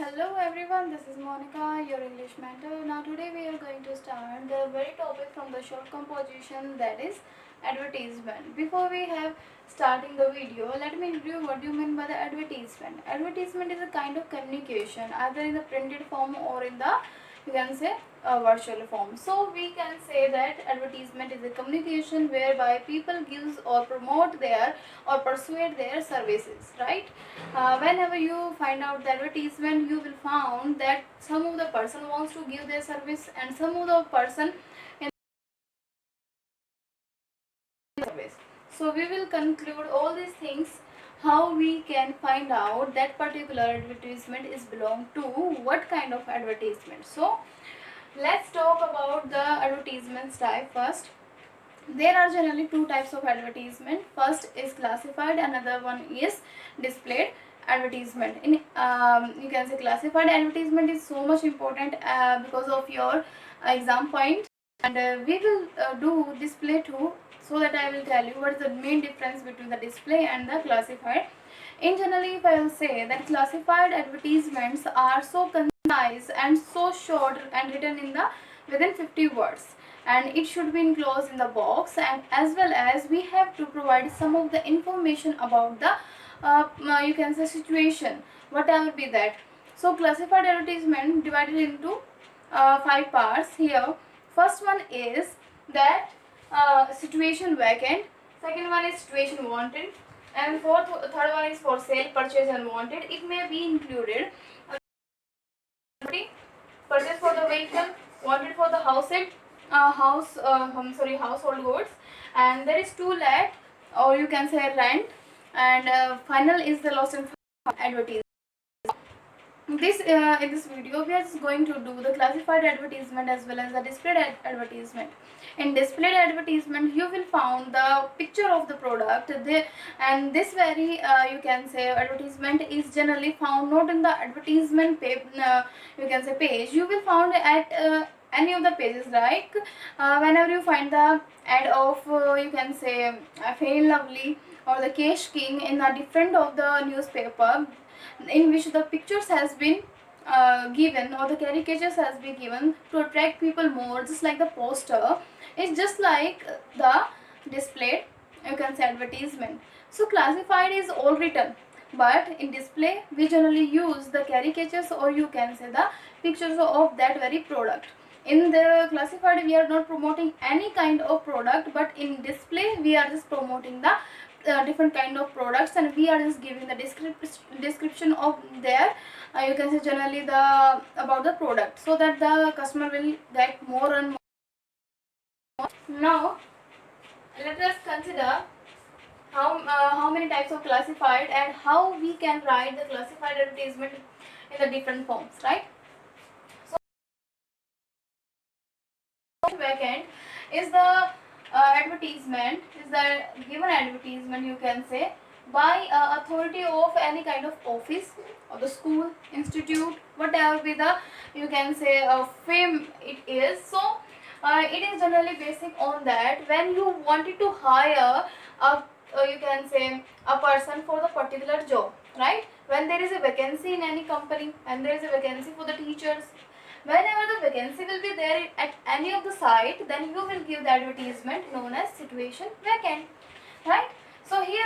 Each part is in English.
Hello everyone, this is Monica, your English mentor. Now today we are going to start the very topic from the short composition, that is advertisement. Before we have starting the video, let me introduce what do you mean by the advertisement. Advertisement is a kind of communication either in the printed form or in the, you can say, virtual form. So we can say that advertisement is a communication whereby people gives or promote their or persuade their services, right? Whenever you find out the advertisement, you will found that some of the person wants to give their service and some of the person in service. So we will conclude all these things, how we can find out that particular advertisement is belong to what kind of advertisement. So let's talk about the advertisements type first. There are generally two types of advertisement. First is classified, another one is displayed advertisement. In you can say classified advertisement is so much important because of your exam point, and we will do display too, so that I will tell you what is the main difference between the display and the classified. In generally, if I will say that classified advertisements are so concise and so short and written in the within 50 words, and it should be enclosed in the box, and as well as we have to provide some of the information about the you can say situation, whatever be that. So classified advertisement divided into five parts here. First one is that situation vacant, second one is situation wanted, and third one is for sale, purchase and wanted. It may be included purchase for the vehicle, wanted for the household goods, and there is to let, or you can say rent, and final is the lost and found advertisement. This in this video we are just going to do the classified advertisement as well as the displayed advertisement. In displayed advertisement you will found the picture of the product there, and this very you can say advertisement is generally found not in the advertisement you can say page. You will found at any of the pages, like whenever you find the ad of you can say Fair Lovely or the Cash King in a different of the newspaper, in which the pictures has been given or the caricatures has been given to attract people more, just like the poster. It's just like the displayed, you can say, advertisement. So classified is all written, but in display we generally use the caricatures or you can say the pictures of that very product. In the classified we are not promoting any kind of product, but in display we are just promoting the different kind of products, and we are just giving the description of their you can say generally the about the product, so that the customer will get more and more. Now let us consider how many types of classified and how we can write the classified advertisement in the different forms, right? So backend is the advertisement, is the given advertisement, you can say, by authority of any kind of office or the school, institute, whatever be the, you can say, fame it is. So it is generally basic on that when you wanted to hire a you can say a person for the particular job, right? When there is a vacancy in any company and there is a vacancy for the teachers, whenever the vacancy will be there at any of the site, then you will give the advertisement known as situation vacant, right? So here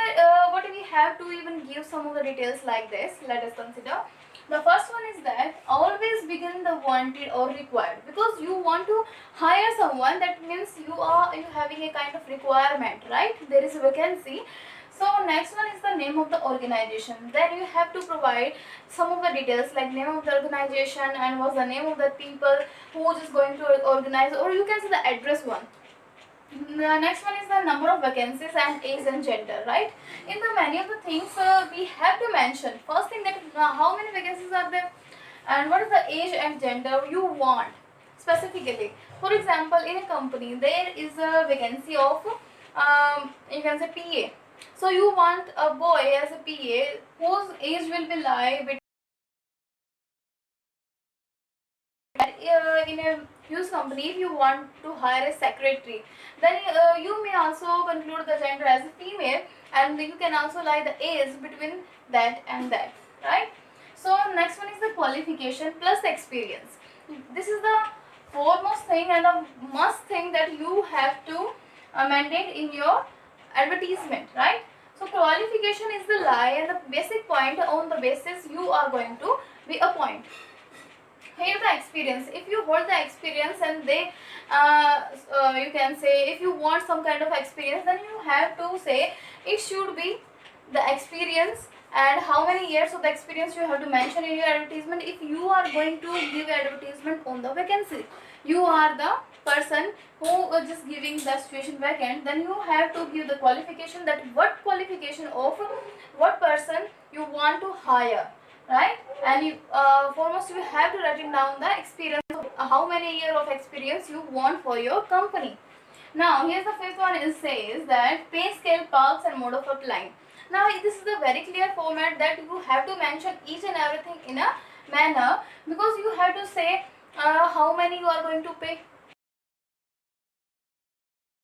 what we have to even give some of the details like this. Let us consider. The first one is that always begin the wanted or required, because you want to hire someone, that means you having a kind of requirement, right? There is a vacancy. So next one is the name of the organization. Then you have to provide some of the details like name of the organization and what's the name of the people who is going to organize, or you can say the address one. The next one is the number of vacancies and age and gender, right? In the many of the things we have to mention first thing that how many vacancies are there and what is the age and gender you want specifically. For example, in a company there is a vacancy of you can say PA. So you want a boy as a PA whose age will be like between in a huge company. If you want to hire a secretary, then you may also conclude the gender as a female, and you can also like the age between that and that, right? So next one is the qualification plus experience. This is the foremost thing and the must thing that you have to mandate in your advertisement, right? So qualification is the lie and the basic point on the basis you are going to be appointed. Here the experience. If you hold the experience and they, you can say, if you want some kind of experience, then you have to say it should be the experience and how many years of the experience you have to mention in your advertisement. If you are going to give advertisement on the vacancy, you are the person who is just giving the situation vacant, then you have to give the qualification, that what qualification of what person you want to hire, right? And you, foremost you have to write down the experience of how many year of experience you want for your company. Now here's the fifth one. It says that pay scale, perks and mode of applying. Now this is a very clear format that you have to mention each and everything in a manner, because you have to say how many you are going to pay.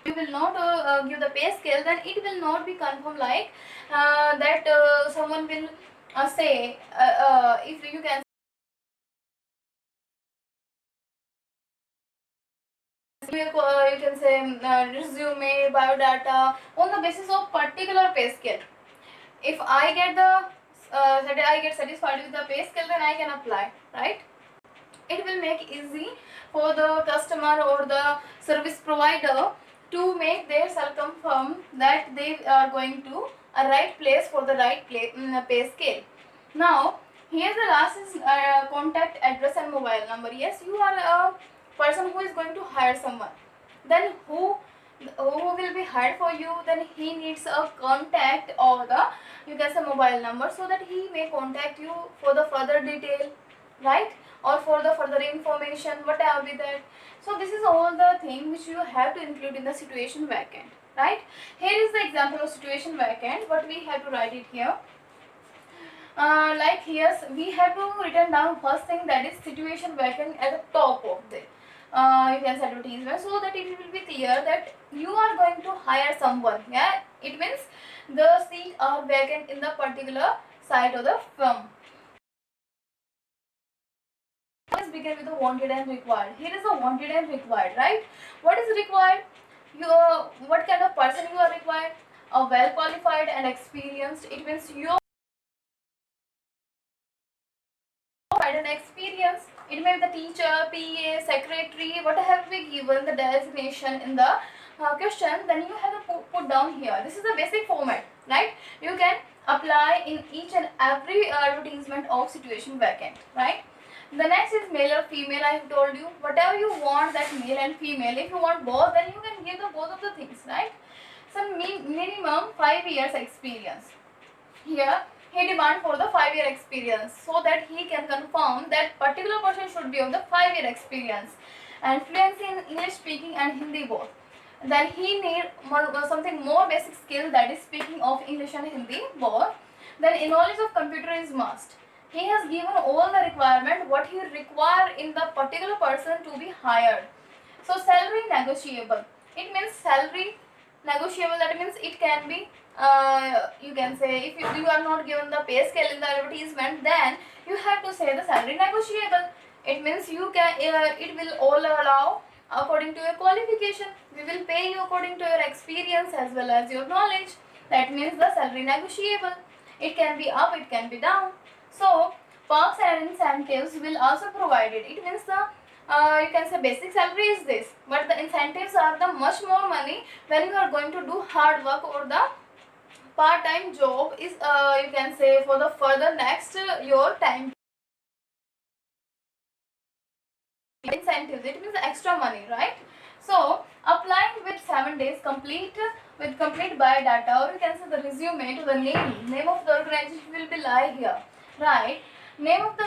You will not give the pay scale, then it will not be confirmed, like that someone will say if you can, you can say resume, biodata on the basis of particular pay scale. If I get the I get satisfied with the pay scale, then I can apply, right? It will make easy for the customer or the service provider to make their self confirm that they are going to a right place for the right pay scale. Now here the last is contact address and mobile number. Yes, you are a person who is going to hire someone, then who will be hired for you, then he needs a contact or the, you can say, mobile number, so that he may contact you for the further detail, right? Or for the further information, whatever be that. So this is all the thing which you have to include in the situation vacant, right? Here is the example of situation vacant, but we have to write it here. Like here we have to written down first thing, that is situation vacant at the top of the you can say advertisement, so that it will be clear that you are going to hire someone. Yeah, it means the seat are vacant in the particular site of the firm. Let's begin with the wanted and required. Here is the wanted and required, right? What is required? What kind of person you are required? A well qualified and experienced. It means you qualified and experienced. It may be the teacher, PA, secretary, whatever we given the designation in the question, then you have to put down here. This is the basic format, right? You can apply in each and every advertisement of situation vacant, right? The next is male or female. I have told you whatever you want, that male and female. If you want both, then you can give the both of the things, right? Some minimum 5 years experience. Here he demand for the 5-year experience, so that he can confirm that particular person should be of the 5-year experience and fluency in English speaking and Hindi both. Then he need something more basic skill, that is speaking of English and Hindi both. Then a knowledge of computer is must. He has given all the requirement what he require in the particular person to be hired. So salary negotiable. It means salary negotiable. That means it can be you can say, if you are not given the pay scale in the advertisement, then you have to say the salary negotiable. It means you can it will all allow according to your qualification. We will pay you according to your experience as well as your knowledge. That means the salary negotiable. It can be up, it can be down. So perks and incentives will also provided. It means the you can say basic salary is this, but the incentives are the much more money when you are going to do hard work, or the part-time job is you can say for the further next your time. Incentives, it means extra money, right? So applying with 7 days, complete biodata, or you can say the resume to the name of the organization will be lie here, right? Name of the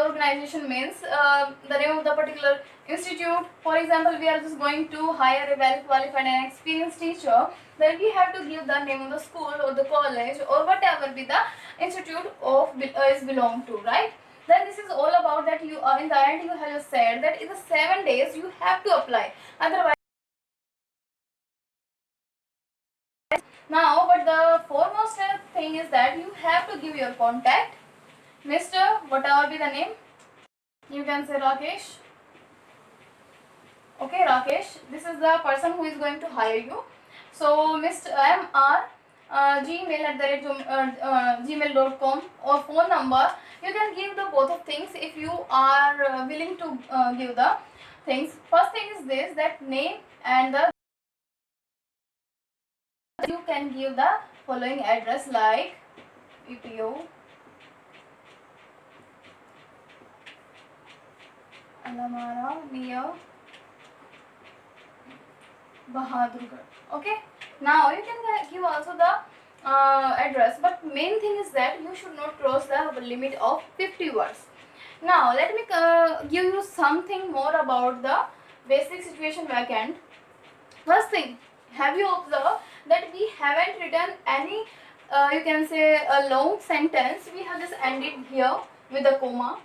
organization means the name of the particular institute. For example, we are just going to hire a well qualified and experienced teacher, then we have to give the name of the school or the college or whatever be the institute of is belong to, right? Then this is all about that you in the end you have said that in the 7 days you have to apply, otherwise. Now but the foremost thing is that you have to give your contact, Mr. whatever be the name, you can say Rakesh. Okay, Rakesh, this is the person who is going to hire you. So Mr. MR gmail.com or phone number, you can give the both of things if you are willing to give the things. First thing is this, that name, and the you can give the following address like EPO Alamara near Bahadurgarh. Okay, now you can give also the address, but main thing is that you should not cross the limit of 50 words. Now let me give you something more about the basic situation vacant. First thing, have you observed that we haven't written any you can say a long sentence, we have just ended here with a comma,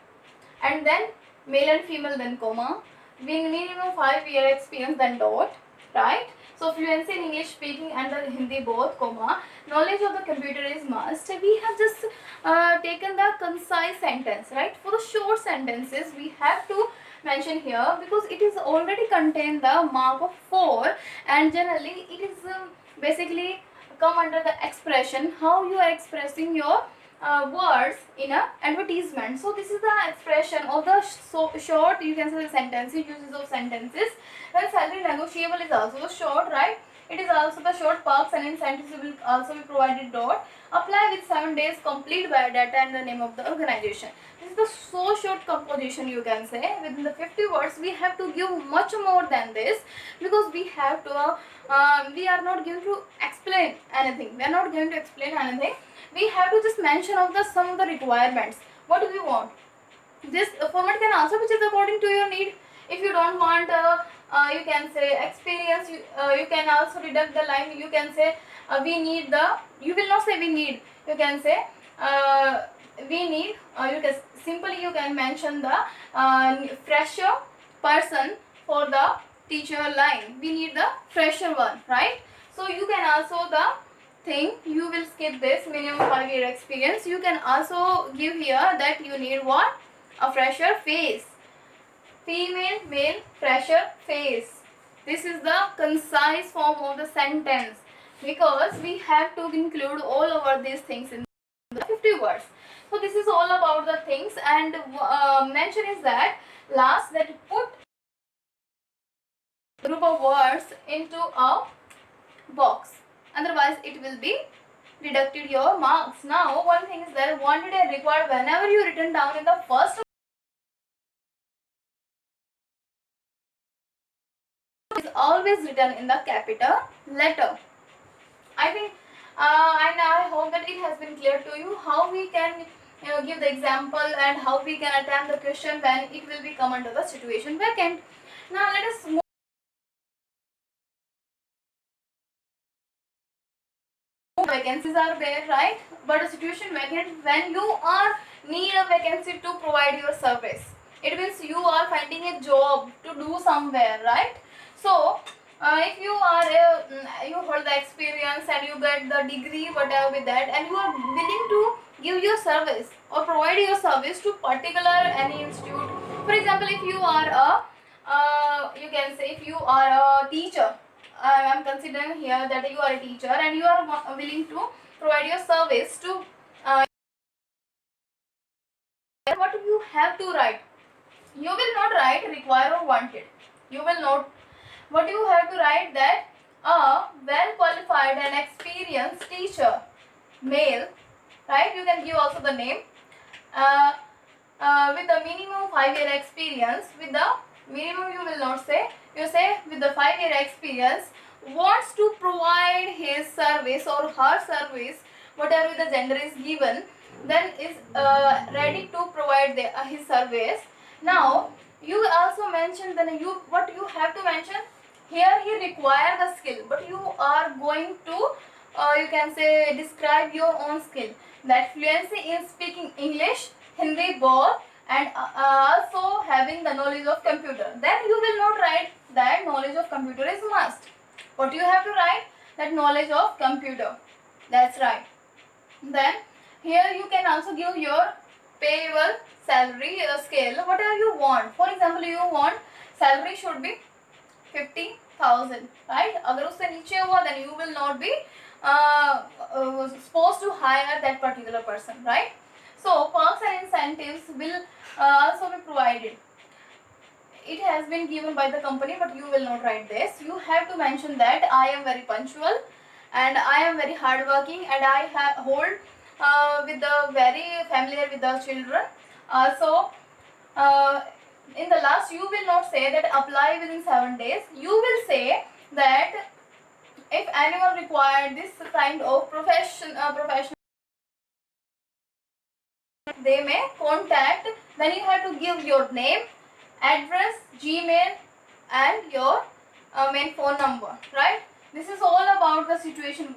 and then male and female, then comma, minimum 5-year experience, then dot, right? So fluency in English speaking and the Hindi both, comma, knowledge of the computer is must. We have just taken the concise sentence, right? For the short sentences we have to mention here, because it is already contain the mark of 4, and generally it is basically come under the expression, how you are expressing your words in a advertisement. So this is the expression of the short, you can say, the sentences, uses of sentences. Then salary negotiable is also short, right? It is also the short. Perks and incentives will also be provided dot. Apply with 7 days, complete biodata and the name of the organization. This is the so short composition, you can say. Within the 50 words we have to give much more than this, because we have to we are not going to explain anything. We are not going to explain anything. We have to just mention of the some of the requirements. What do we want? This format can also be just according to your need. If you don't want you can say experience, you can also deduct the line. You can say we need the, you will not say we need, you can say we need, you can simply you can mention the fresher person for the teacher line. We need the fresher one, right? So you can also the thing, you will skip this minimum 5-year experience. You can also give here that you need what? A fresher face. Female, male, fresher face. This is the concise form of the sentence, because we have to include all over these things in the 50 words. So this is all about the things, and mention is that last, that put group of words into a box, otherwise it will be deducted your marks. Now one thing is that wanted and required, whenever you written down in the first is always written in the capital letter. I think and I hope that it has been clear to you how we can give the example and how we can attempt the question when it will be come under the situation vacant. Now let us move. Vacancies are there, right? But a situation vacant, when you are need a vacancy to provide your service, it means you are finding a job to do somewhere, right? So if you are you hold the experience and you get the degree whatever with that, and you are willing to give your service or provide your service to particular any institute. For example, if you are a you can say if you are a teacher, I am considering here that you are a teacher and you are willing to provide your service to what you have to write. You will not write require or wanted. You will not. What you have to write, that a well qualified and experienced teacher, male, right? You can give also the name. With the minimum 5-year experience, with the minimum you will not say, you say with the 5-year experience, wants to provide his service or her service, whatever the gender is given, then is ready to provide his service. Now you also mention, then you what you have to mention here, he require the skill, but you are going to you can say describe your own skill, that fluency in speaking English, Hindi both, and also having the knowledge of computer. Then you will not write that knowledge of computer is must. What you have to write, that knowledge of computer. That's right. Then here you can also give your payable salary scale, whatever you want. For example, you want salary should be 50,000, right? अगर उससे नीचे हुआ then you will not be supposed to hire that particular person, right? So perks and incentives will also be provided. It has been given by the company, but you will not write this. You have to mention that I am very punctual and I am very hardworking and I hold with the very familiar with the children. So in the last, you will not say that apply within 7 days. You will say that if anyone required this kind of professional, they may contact. Then you have to give your name, address, Gmail, and your main phone number, right? This is all about the situation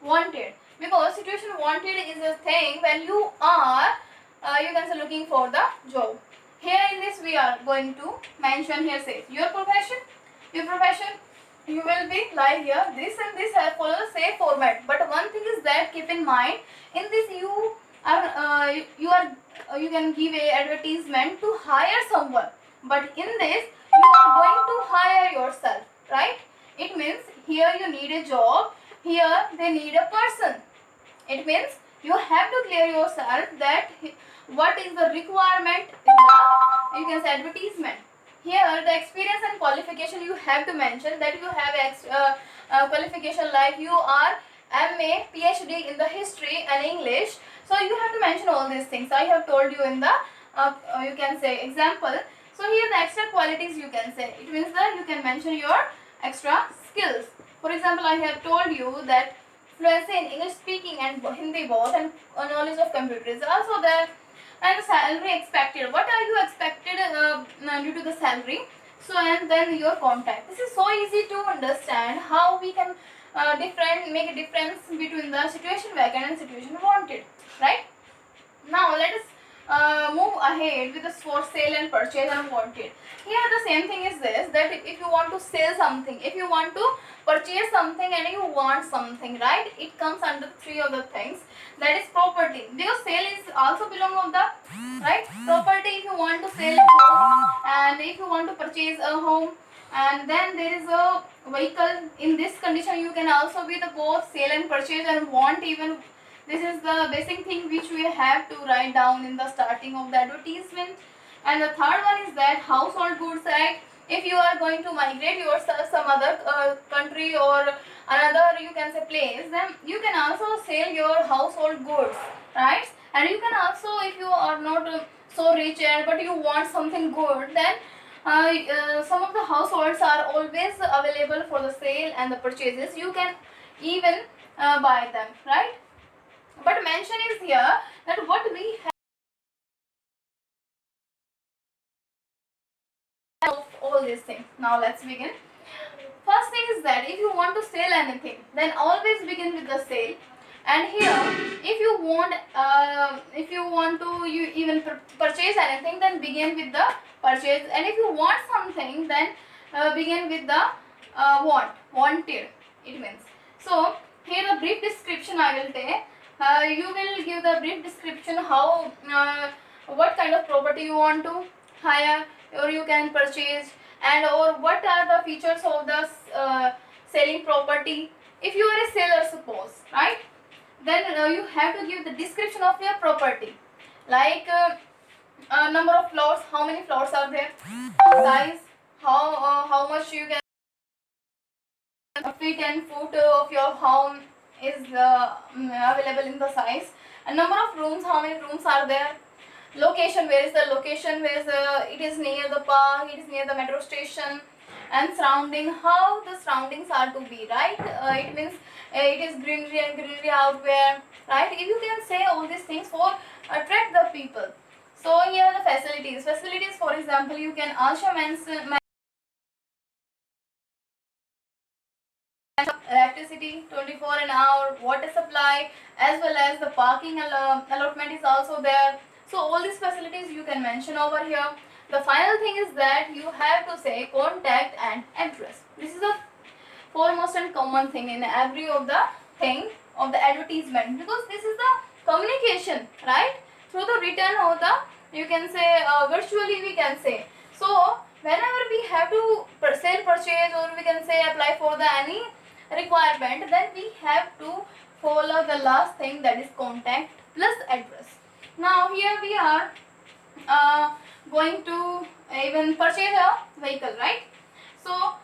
wanted, because situation wanted is a thing when you are you can say looking for the job. Here in this we are going to mention here says your profession, you will be like here this and this have follow the same format. But one thing is that keep in mind, in this you can give a advertisement to hire someone, but in this you are going to hire yourself, right? It means here you need a job, here they need a person. It means you have to clear yourself that what is the requirement in the, you can say, advertisement. Here the experience and qualification you have to mention that you have qualification like you are MA, PhD in the history and English. So you have to mention all these things. I have told you in the you can say example. So here the extra qualities you can say. It means that you can mention your extra skills. For example, I have told you that fluency in English speaking and Hindi both, and knowledge of computer is also there. And the salary expected. What are you expected due to the salary? So and then your contact. This is so easy to understand how we can make a difference between the situation vacant and situation wanted, right? Now let us move ahead with the for sale and purchase and wanted. Here the same thing is this, that if you want to sell something, if you want to purchase something and you want something, right? It comes under three of the things, that is property, because sale is also belong of the right property. If you want to sell a home and if you want to purchase a home, and then there is a vehicle, in this condition you can also be the both sale and purchase and want even. This is the basic thing which we have to write down in the starting of the advertisement. And the third one is that household goods act. If you are going to migrate yourself some other country or another, you can say place, then you can also sell your household goods, right? And you can also, if you are not so rich and but you want something good, then some of the households are always available for the sale and the purchases. You can even buy them, right? But mention is here that what we have of all these things. Now let's begin. First thing is that if you want to sell anything, then always begin with the sale. And here, if you want to you even purchase anything, then begin with the purchase. And if you want something, then begin with the wanted. It means. So here the brief description I will take. You will give the brief description how what kind of property you want to hire or you can purchase, and or what are the features of the selling property. If you are a seller, suppose, right, then you have to give the description of your property, like number of floors, how many floors are there, size, how much you can feet and foot of your home is available in the size, and number of rooms, how many rooms are there, location, where is the location, where is it is near the park, it is near the metro station, and surrounding, how the surroundings are to be, right? It means it is greenery and greenery out there, right? If you can say all these things for attract the people. So here the facilities, for example, you can also mention electricity 24 an hour, water supply, as well as the parking allotment is also there. So all these facilities you can mention over here. The final thing is that you have to say contact and address. This is the foremost and common thing in every of the thing of the advertisement, because this is the communication, right? through the written or the, you can say, virtually we can say. So whenever we have to sell, purchase, or we can say apply for the any requirement, then we have to follow the last thing, that is contact plus address. Now here we are going to even purchase a vehicle, right? So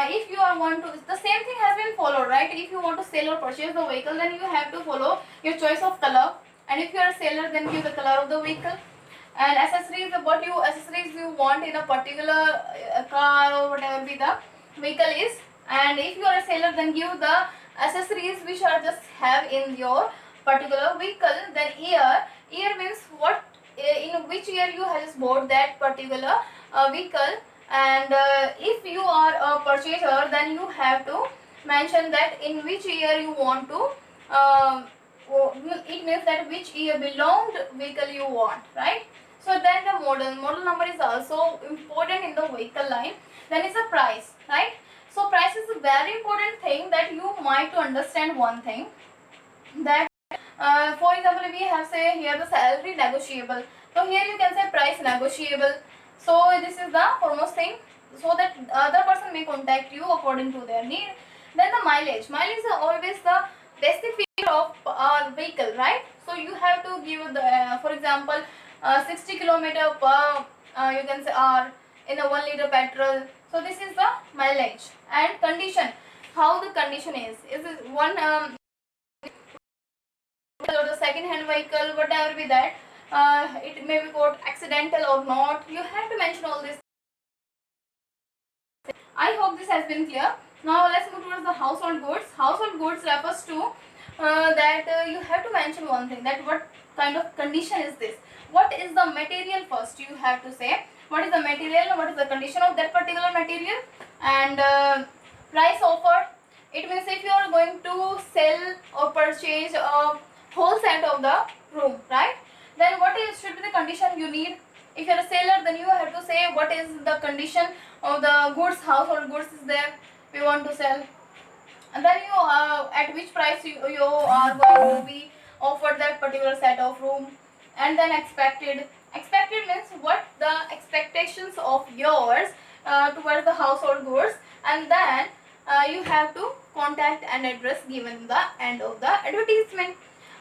if you are want to, the same thing has been followed, right? If you want to sell or purchase the vehicle, then you have to follow your choice of color, and if you are a seller, then give the color of the vehicle. And accessories, what you accessories you want in a particular car or whatever be the vehicle is. And if you are a seller, then give the accessories which are just have in your particular vehicle. Then year means what, in which year you have just bought that particular vehicle. And if you are a purchaser, then you have to mention that in which year you want to it means that which year belonged vehicle you want, right? So then the model number is also important in the vehicle line. Then is the price, right? So price is a very important thing, that you might to understand one thing, that for example, we have say here the salary negotiable. So here you can say price negotiable. So this is the foremost thing, so that other person may contact you according to their need. Then the mileage. Mileage is always the basic feature of vehicle, right? So you have to give the for example 60 kilometer per you can say hour in a 1 liter petrol. So this is the mileage. And condition, how the condition is it one or the second hand vehicle, whatever be that, it may be called accidental or not, you have to mention all this. I hope this has been clear. Now let's move towards the household goods. Household goods refers to that you have to mention one thing, that what kind of condition is this, what is the material. First you have to say what is the material, what is the condition of that particular material. And price offered, it means if you are going to sell or purchase a whole set of the room, right, then what is should be the condition you need. If you are a seller, then you have to say what is the condition of the goods, household goods is there we want to sell. And then you at which price you are going to be offered that particular set of room. And then expected means what the expectations of yours towards the household goods. And then you have to contact and address given in the end of the advertisement.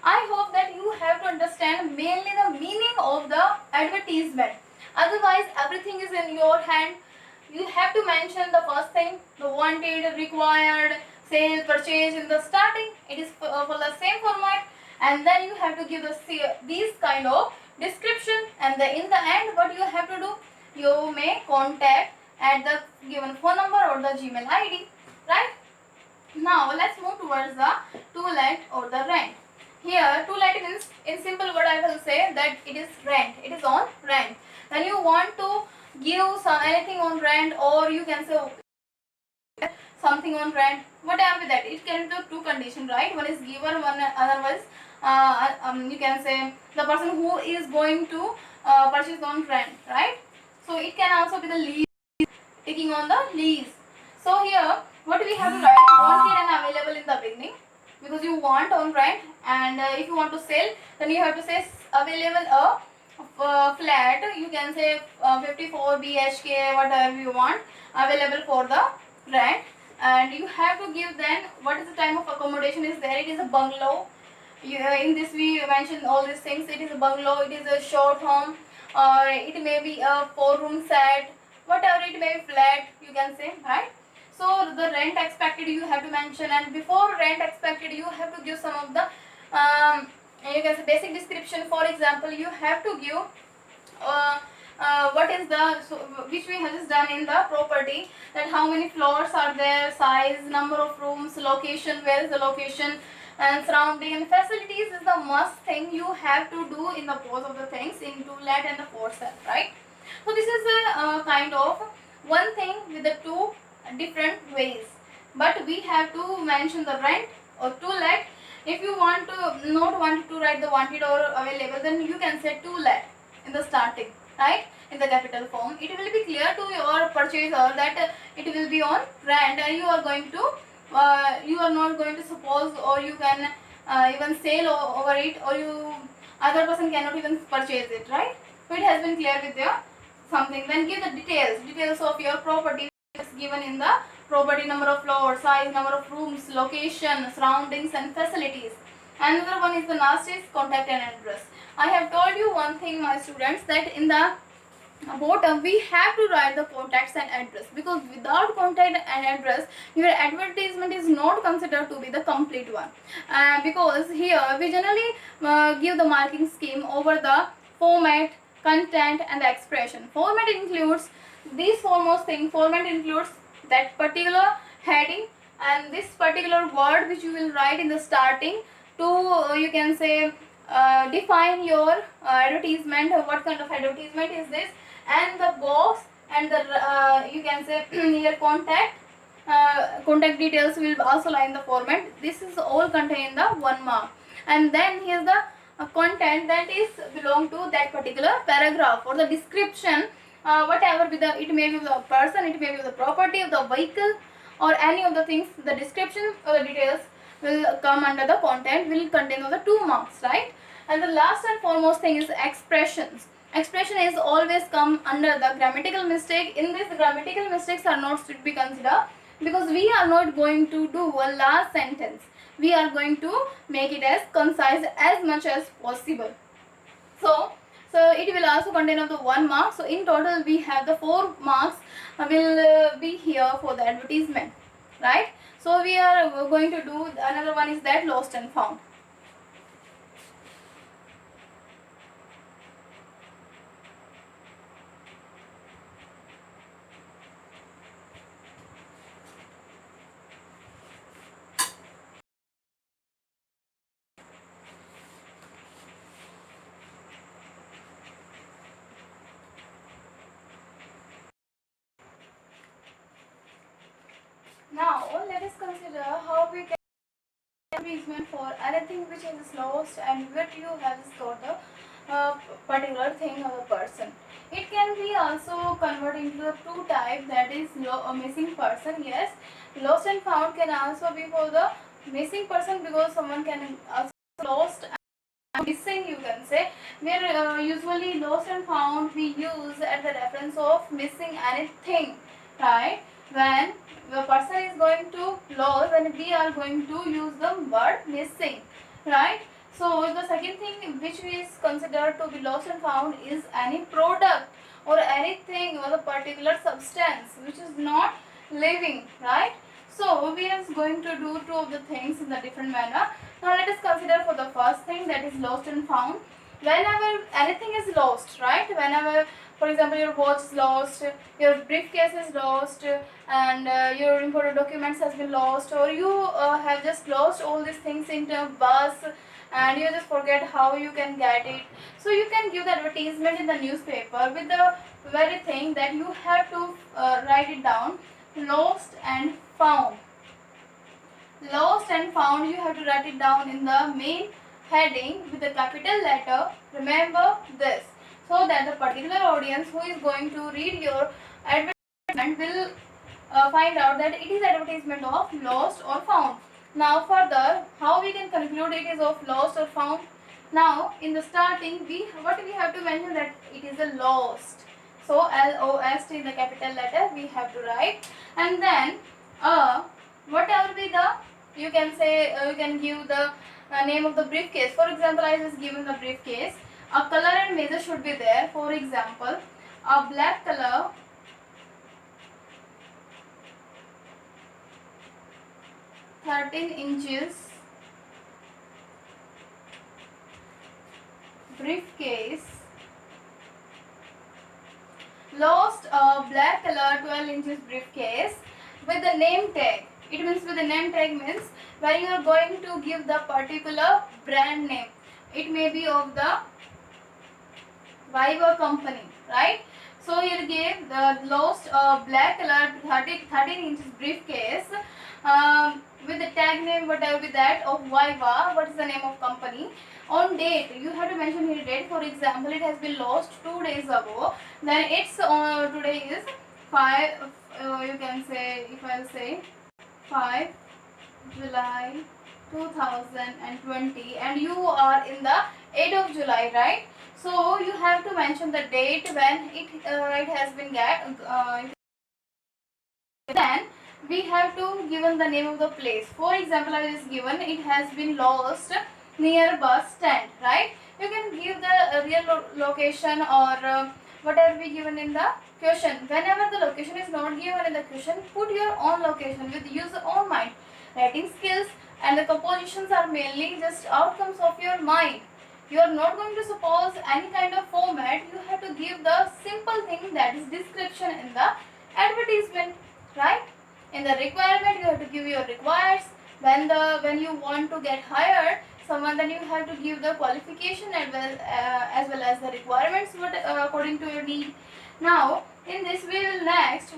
I hope that you have to understand mainly the meaning of the advertisement, otherwise everything is in your hand. You have to mention the first thing, the wanted, required, sale, purchase in the starting, it is for the same format. And then you have to give these kind of description, and in the end what you have to do, you may contact at the given phone number or the Gmail ID, right? Now let's move towards the to let or the rent. Here to let means, in simple word I will say that it is rent, it is on rent. Then you want to give anything on rent, or you can say something on rent, whatever that, it can be two condition, right? One is giver, one otherwise you can say the person who is going to purchase on rent, right? So it can also be the lease, taking on the lease. So here what we have to write, wanted and available in the beginning, because you want on rent. And if you want to sell, then you have to say available a flat, you can say 54 BHK, whatever you want, available for the rent. And you have to give then what is the type of accommodation is there. It is a bungalow. In this we mentioned all these things. It is a bungalow, it is a short home, or it may be a 4-room set, whatever it may be, flat you can say, right? So the rent expected you have to mention, and before rent expected you have to give some of the you can say basic description. For example, you have to give what is the which we have just done in the property, that how many floors are there, size, number of rooms, location, where is the location, and surrounding and facilities is the must thing you have to do in the both of the things in to let and the for sale, right? So this is a kind of one thing with the two different ways, but we have to mention the rent or to let. If you want to not want to write the wanted or available, then you can say to let in the starting, right, in the capital form. It will be clear to your purchaser that it will be on rent, and you are going to you are not going to suppose, or you can even sell over it, or you other person cannot even purchase it, right? So it has been clear with your something. Then give the details of your property is given in the property: number of floors, size, number of rooms, location, surroundings and facilities. Another one is the last is contact and address. I have told you one thing, my students, that in the bottom we have to write the contacts and address, because without contact and address your advertisement is not considered to be the complete one, because here we generally give the marking scheme over the format, content and the expression. Format includes these foremost thing. Format includes that particular heading and this particular word which you will write in the starting to you can say define your advertisement. What kind of advertisement is this? And the box and the you can say your contact details will also lie in the format. This is all contained in the 1 mark. And then here's the content that is belong to that particular paragraph or the description, whatever be the, it may be the person, it may be the property of the vehicle or any of the things. The description or the details will come under the content, will contain of the 2 marks, right? And the last and foremost thing is expressions. Expression is always come under the grammatical mistake. In this, grammatical mistakes are not to be considered, because we are not going to do a last sentence. We are going to make it as concise as much as possible. So it will also contain of the 1 mark. So in total we have the 4 marks will be here for the advertisement, right? So we are going to do another one is that lost and found. Now let us consider how we can advertisement for anything which is lost and what you have scored the particular thing of a person. It can be also converted into the 2 type, that is missing person. Yes, lost and found can also be for the missing person, because someone can also lost and missing, you can say. Where usually lost and found we use at the reference of missing anything, right? When the person is going to lose, then we are going to use the word missing, right? So the second thing which is considered to be lost and found is any product or anything or the particular substance which is not living, right? So we are going to do 2 of the things in the different manner. Now let us consider for the first thing, that is lost and found. Whenever anything is lost, right? Whenever, for example, your watch is lost, your briefcase is lost, and your important documents has been lost, or you have just lost all these things in a bus and you just forget how you can get it. So you can give the advertisement in the newspaper with the very thing that you have to write it down: lost and found. Lost and found, you have to write it down in the main heading with the capital letter. Remember this, so that the particular audience who is going to read your advertisement will find out that it is advertisement of lost or found. Now further, how we can conclude it is of lost or found? Now in the starting, what we have to mention, that it is a lost. So LOST in the capital letter we have to write, and then whatever be the, you can say you can give the name of the briefcase. For example, I just given the briefcase. A color and measure should be there. For example, a black color, 13 inches briefcase, lost a black color 12 inches briefcase with the name tag. It means with the name tag means when you are going to give the particular brand name. It may be of the Viva company, right? So you gave the lost black color 13 inches briefcase with the tag name, whatever be that, of Viva. What is the name of company? On date, you have to mention here date. For example, it has been lost 2 days ago. Then it's today is 5. You can say, if I'll say 5 July 2020, and you are in the 8th of July, right? So you have to mention the date when it has been then we have to given the name of the place. For example, I just given it has been lost near bus stand, right? You can give the real location or whatever be given in the question. Whenever the location is not given in the question, put your own location with use your own mind. Writing skills and the compositions are mainly just outcomes of your mind. You are not going to suppose any kind of format. You have to give the simple thing, that is description in the advertisement, right? In the requirement you have to give your requires. When you want to get hired someone, then you have to give the qualification as well as the requirements according to your need. Now in this we will next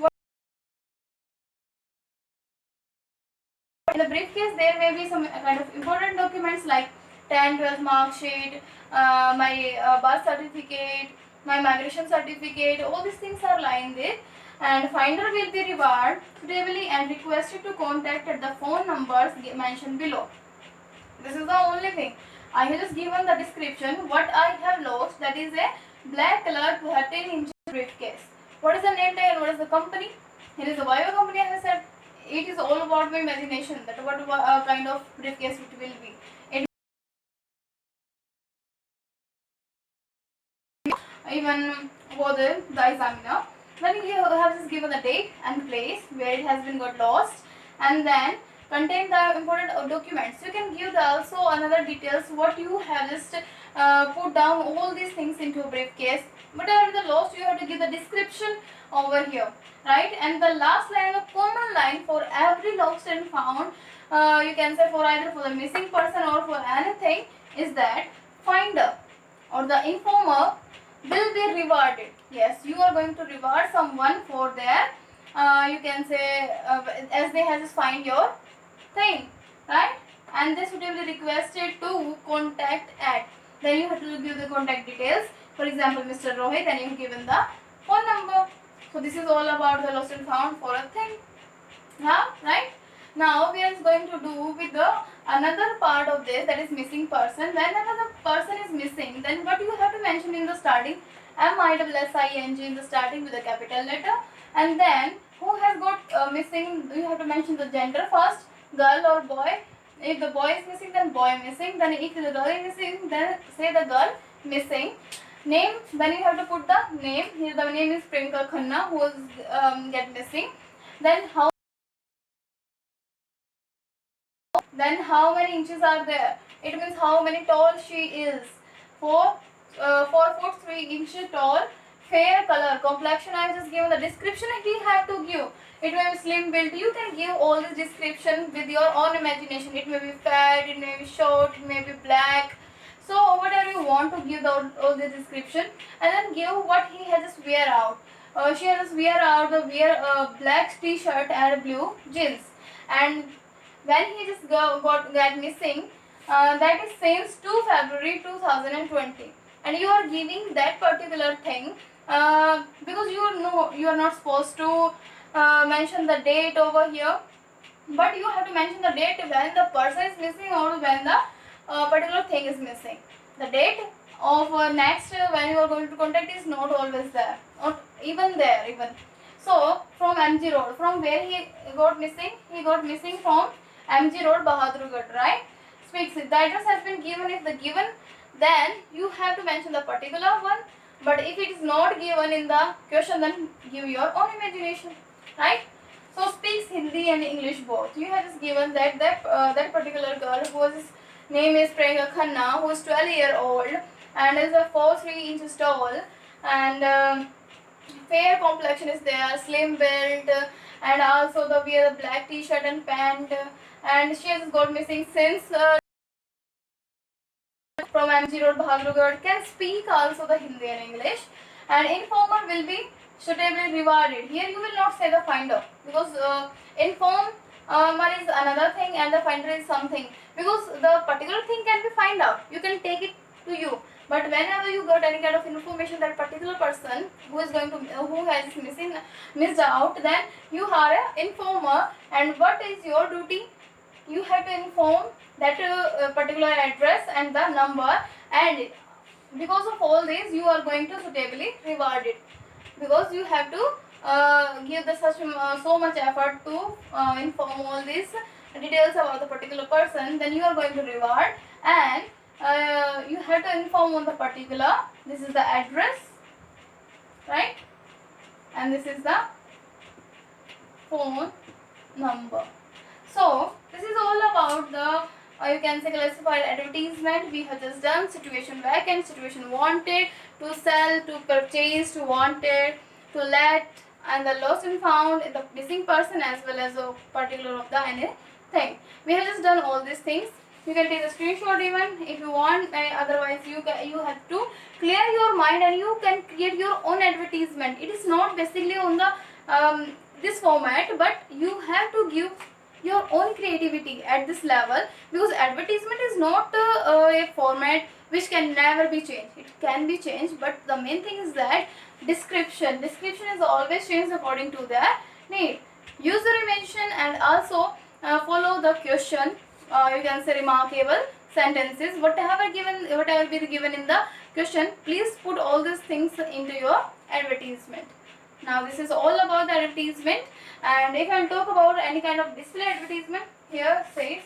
in the briefcase there may be some kind of important documents like 10, 12 mark sheet, my birth certificate, my migration certificate, all these things are lying there. And finder will be rewarded suitably and requested to contact at the phone numbers mentioned below. This is the only thing. I have just given the description. What I have lost, that is a black color 13-inch briefcase. What is the name tag and what is the company? Here is the Viva company. I have said it is all about my imagination that what kind of briefcase it will be. Even for the examiner. Then you have just given the date and place where it has been got lost, and then contain the important documents. You can give also another details what you have just put down all these things into a briefcase. Whatever the lost, you have to give the description over here, right? And the last line, the common line for every lost and found, you can say for either for the missing person or for anything, is that finder or the informer will be rewarded. Yes, you are going to reward someone for their you can say as they have just find your thing, right? And this would be requested to contact at, then you have to give the contact details. For example, Mr. Rohit, and you have given the phone number. So this is all about the lost and found for a thing. Yeah, right? Now we are going to do with the another part of this, that is missing person. Whenever the person is missing, then what you have to mention in the starting, MISSING in the starting with a capital letter, and then who has got missing, you have to mention the gender first, girl or boy. If the boy is missing, then boy missing. Then if the girl is missing, then say the girl missing. Name, then you have to put the name. Here the name is Priyanka Khanna, who is get missing. Then how many inches are there? It means how many tall she is. 4 foot 3 inches tall, fair color, complexion. I have just given the description he have to give. It may be slim built. You can give all this description with your own imagination. It may be fat, it may be short, it may be black. So whatever you want to give all the description, and then give what he has just wear out. She has just wear out the black t-shirt and blue jeans, and when he just got missing, that is since 2 February 2020, and you are giving that particular thing because you are not supposed to mention the date over here, but you have to mention the date when the person is missing or when the particular thing is missing. The date of next when you are going to contact is not always there, not even there even. So from MG Road, from where he got missing from MG Road, Bahadurgarh, right? Speaks it. The address has been given. If the given, then you have to mention the particular one. But if it is not given in the question, then give your own imagination, right? So speaks Hindi and English both. You have just given that particular girl whose name is Priyanka Khanna, who is 12-year-old and is a 4'3" inches tall, and fair complexion is there, slim build, and also the wear the black t-shirt and pant, and she has got missing since from MG Road, Bahadurgarh, can speak also the Hindi and English, and informer will be suitably rewarded. Here you will not say the finder because informer is another thing and the finder is something, because the particular thing can be find out, you can take it to you, but whenever you got any kind of information that particular person who has missed out, then you are an informer, and what is your duty? you have to inform that particular address and the number, and because of all this you are going to suitably reward it, because you have to give the such so much effort to inform all these details about the particular person. Then you are going to reward, and you have to inform on the particular, this is the address, right, and this is the phone number. So this is all about the you can say classified advertisement. We have just done situation vacant, situation wanted, to sell, to purchase, to wanted, to let, and the lost and found, the missing person, as well as a particular of the anything. We have just done all these things. You can take a screenshot even if you want, otherwise you have to clear your mind and you can create your own advertisement. It is not basically on the this format, but you have to give your own creativity at this level, because advertisement is not a format which can never be changed. It can be changed, but the main thing is that description is always changed according to their need. Use the invention and also follow the question, you can say remarkable sentences, whatever be given in the question, please put all these things into your advertisement. Now this is all about the advertisement. And if I talk about any kind of display advertisement, here says,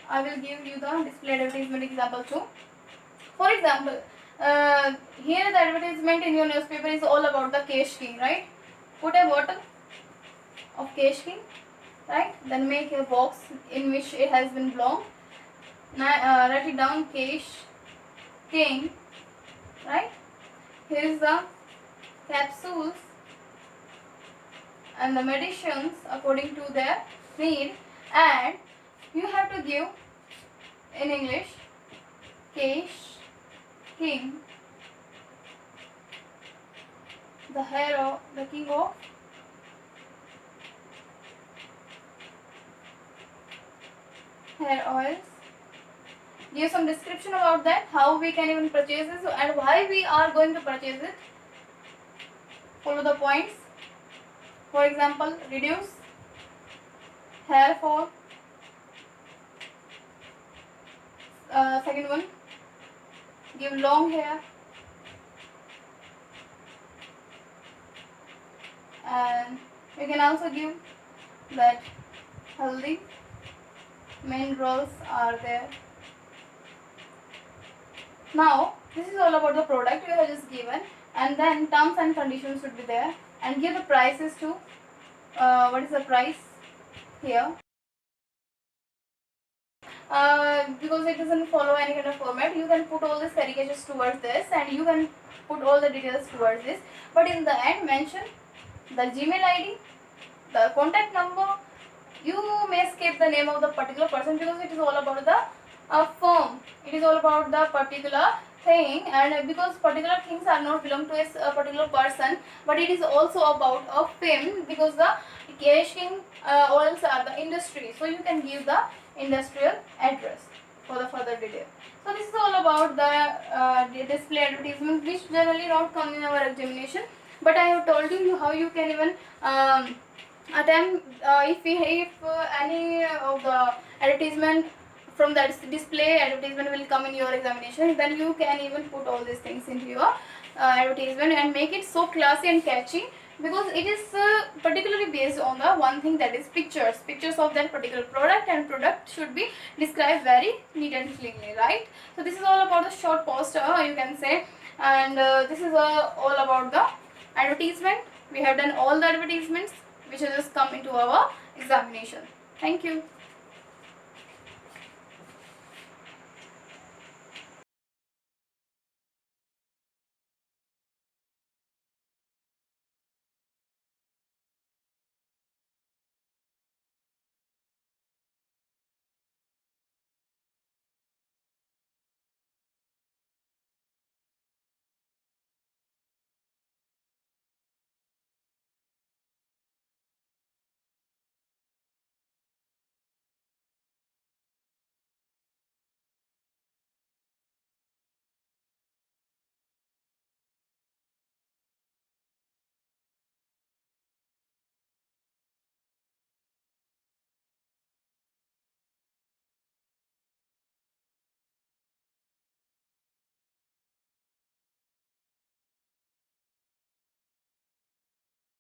I will give you the display advertisement example too. For example, here the advertisement in your newspaper is all about the Kesh King, right? Put a bottle of Kesh King, right? Then make a box in which it has been blown. Now write it down, Kesh King, right? Here is the capsules and the medicines according to their need, and you have to give in English Kesh King, the king of hair oils. Give some description about that, how we can even purchase this and why we are going to purchase it. Follow the points. For example, reduce hair fall. Second one, give long hair. And you can also give that healthy minerals are there. Now this is all about the product you have just given, and then terms and conditions should be there, and give the prices too. What is the price here? Because it doesn't follow any kind of format, you can put all these caricatures towards this and you can put all the details towards this, but in the end mention the Gmail ID, the contact number. You may skip the name of the particular person because it is all about the firm, it is all about the particular thing, and because particular things are not belong to a particular person, but it is also about a firm, because the Kesh King oils are the industry, so you can give the industrial address for the further detail. So this is all about the display advertisement, which generally not come in our examination, but I have told you how you can even attempt if any of the advertisement from that display advertisement will come in your examination, then you can even put all these things into your advertisement and make it so classy and catchy, because it is particularly based on the one thing, that is pictures of that particular product, and product should be described very neat and cleanly, right? So this is all about the short poster, you can say, and this is all about the advertisement. We have done all the advertisements which has just come into our examination. Thank you.